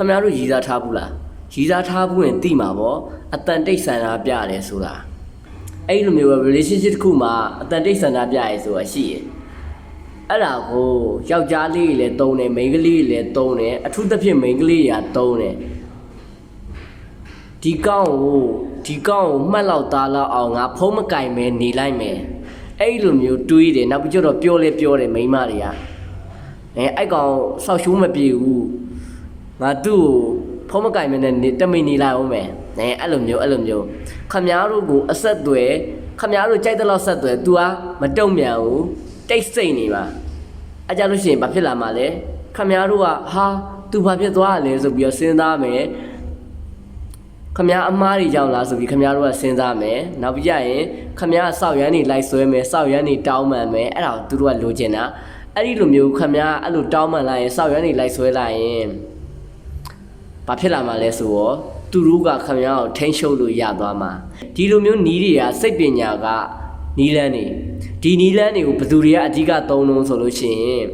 များတို့ရည်စားထားဘူးလားရည်စားထားဘူးရင်သိမှာပေါ့အတန်တိတ်ဆန္ဒပြရတယ်ဆိုတာအဲ့လိုမျိုး relationship တစ်ခုမှာအတန်တိတ်ဆန္ဒပြရဲဆိုတာရှိရယ်အဲ့ဒါကိုယောက်ျားလေးတွေလည်းတုံးတယ်မိန်းကလေးတွေလည်းတုံးတယ်အထူးသဖြင့်မိန်းကလေးတွေကတုံးတယ်ဒီကောင်းကိုမှတ်လောက်သားလောက်အောင်ငါဖုံးမကင်မဲနေလိုက်မယ်အဲ့လိုမျိုးတွေးတယ်နောက်ပြီးတော့ပြောတယ်မိန်းမတွေကအဲ့ကောင်ဆောက်ရှိုးမပြေဘူးငါသူ့ကိုဖုံးမကင်မဲနဲ့တမိန်နေလိုက်အောင်မယ်အဲ့လိုမျိုးခမားတို့ကိုအဆက်သွယ်ခမားတို့ကြိုက်တဲ့လောက်ဆက်သွယ် तू မတုံ့ပြန်ဘူးတိတ်ဆိတ်နေပါအကြလို့ရှိရင်ဘာဖြစ်လာမှာလဲခမားတို့ကဟာ तू ဘာဖြစ်သွားလဲဆိုပြီးတော့စဉ်းစားမယ်ခမားအမားတွေကြောင့်လားဆိုပြီးခမားတို့ကစဉ်းစားမယ်နောက်ပြီးရင်ခမားဆောက်ရမ်းနေလိုက်ဆွဲမယ်ဆောက်ရမ်းနေတောင်းပန်မယ်အဲ့ဒါကိုသူတို့ကလိုချင်တာအဲ့ဒီလိုမျိုးခမားအဲ့လိုတောင်းပန်လိုက်ရင်ဆောက်ရမ်းနေလိုက်ဆွဲလိုက်ရင်ဘာဖြစ်လာမှာလဲဆိုတော့သူတို့ကခမားကိုထိန်းချုပ်လို့ရသွားမှာဒီလိုမျိုးနီးတွေကစိတ်ပညာကနီးလန်းနေဒီနီးလန်းတွေကိုဘယ်သူတွေကအဓိကသုံးလို့ဆိုလို့ရှိရင်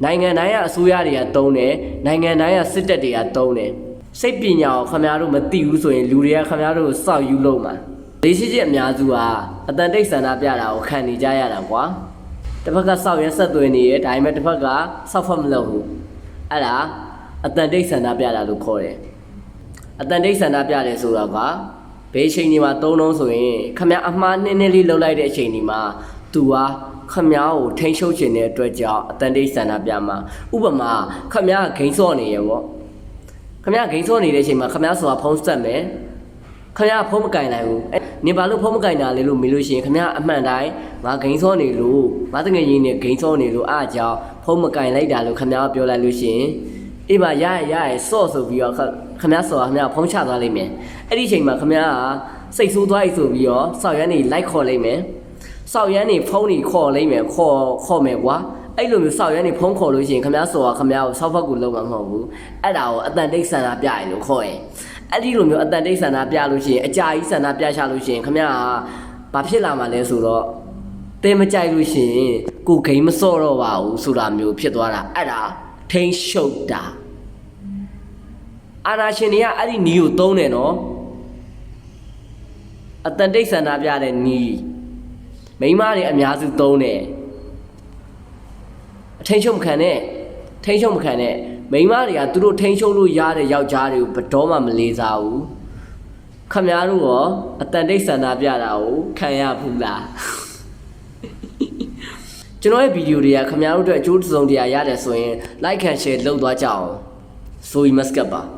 နိုင်ငံတိုင်းကအစိုးရတွေကသုံးတယ်နိုင်ငံတိုင်းကစစ်တပ်တွေကသုံးတယ်စိတ်ပညာကိုခမားတို့မသိဘူးဆိုရင်လူတွေကခမားတို့ကိုစောက်ယူလို့မှာဒေရှိချင်းအများစုကအတန်တိတ်ဆန္ဒပြတာကိုခံနေကြရတာကွာတစ်ဖက်ကစောက်ရဆက်သွင်းနေရဲ့ဒါပေမဲ့တစ်ဖက်ကစောက်ဖက်မလုပ်ဘူးအဲ့ဒါအတန်တိတ်ဆန္ဒပြတာလို့ခေါ်တယ်အတန်တိတ်ဆန္ဒပြတယ်ဆိုတာကဘယ်အချိန်ဒီမှာသုံးလုံးဆိုရင်ခမားအမှားနည်းနည်းလေးလှုပ်လိုက်တဲ့အချိန်ဒီမှာသူခမားကိုထိန်းချုပ်ခြင်းတဲ့အတွက်ကြောင့်အတန်တိတ်ဆန္ဒပြမှာဥပမာခမားဂိမ်းစော့နေရပေါ့ခမားဂိမ်းစော့နေတဲ့အချိန်မှာခမားဆိုတာဖုံးဆက်မယ်ခမားဖုံးမကင်နိုင်ဘူးနေပါလို့ဖုံးမကင်တာလေလို့မေးလို့ရှိရင်ခမားအမှန်တိုင်းငါဂိမ်းစော့နေလို့ငါတကယ်ရင်းနေဂိမ်းစော့နေလို့အားကြောင့်ဖုံးမကင်လိုက်တာလို့ခမားပြောလိုက်လို့ရှိရင်အေးပါရစော့ဆိုပြီးတော့ခမားဆိုတာခမားဖုံးချသွားလိမ့်မယ်အဲ့ဒီအချိန်မှာခမားကစိတ်ဆိုးသွားပြီဆိုပြီးတော့စောက်ရမ်းနေလိုက်ခေါ်လိမ့်မယ်စောက်ရမ်းနေဖုံးနေခေါ်လိမ့်မယ်ခေါ်မယ်ကွာအဲ့လိုမျိုးစောက်ရမ်းနေဖုံးခေါ်လို့ရှိရင်ခမားဆိုတာခမားကိုစောက်ဖက်ကိုလုံးမှာမဟုတ်ဘူးအဲ့ဒါကိုအတန်တိတ်ဆန္ဒပြရင်လို့ခေါ်ရင်အဲ့ဒီလိုမျိုးအတန်တိတ်ဆန္ဒပြလို့ရှိရင်အကြာကြီးဆန္ဒပြချလို့ရှိရင်ခမားကဘာဖြစ်လာမှာလဲဆိုတော့တဲမကြိုက်လို့ရှိရင်ကိုဂိမ်းမစော့တော့ပါဘူးဆိုတာမျိုးဖြစ်သွားတာအဲ့ဒါထိန်းရှုပ်တာအာနာရှင်တွေကအဲ့ဒီနီးကိုသုံးတယ်နော်အတန်တိတ်ဆန္ဒပြတဲ့နီးမိန်းမတွေအများစုသုံးတယ်အထိန်ချုပ်မခံနဲ့ထိန်ချုပ်မခံနဲ့မိန်းမတွေကသူတို့ထိန်ချုပ်လို့ရတဲ့ယောက်ျားတွေကိုဘယ်တော့မှမလေးစားဘူးခမားတို့ရောအတန်တိတ်ဆန္ဒပြတာကိုခံရဘူးလားကျွန်တော်ရဲ့ဗီဒီယိုတွေကခမားတို့အတွက်အကျိုးတစုံတရာရတယ်ဆိုရင် like and share လုပ်သွားကြအောင်ဆိုရင်မစကပ်ပါ